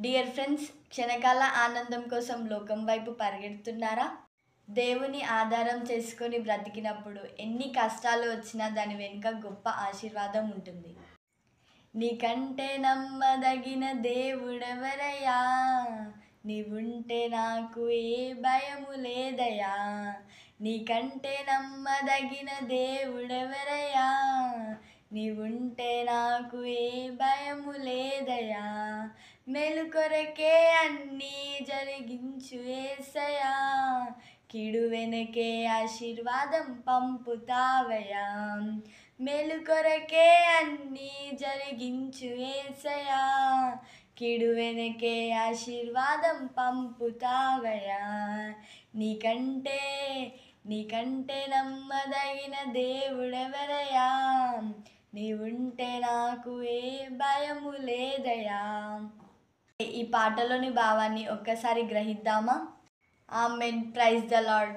Dear friends, క్షణకాల ఆనందం కోసం లోకం వైపు పరిగెడుతున్నారా? దేవుని ఆధారం చేసుకొని బ్రతికినప్పుడు ఎన్ని కష్టాలు వచ్చినా దాని వెనుక గొప్ప ఆశీర్వాదం ఉంటుంది. నీకంటే నమ్మదగిన దేవుడెవరయ్యా, నీవుంటే నాకు ఏ భయము లేదయ్యా. నీకంటే నమ్మదగిన దేవుడెవరయ్యా, నీవుంటే నాకు ఏ భయము లేదయ్యా. మేలు కొరకే అన్నీ జరిగించు యేసయ్యా, కీడు వెనకే ఆశీర్వాదం పంపుతావయ్యా. మేలు కొరకే అన్నీ జరిగించు యేసయ్యా, కీడు వెనకే ఆశీర్వాదం పంపుతావయ్యా. నీకంటే నమ్మదగిన దేవుడెవరయ్యా, నీవుంటే నాకు ఏ భయము లేదయ్యా. ఈ పాటలోని భావాన్ని ఒక్కసారి గ్రహిద్దామా? ఆమెన్. Praise the lord.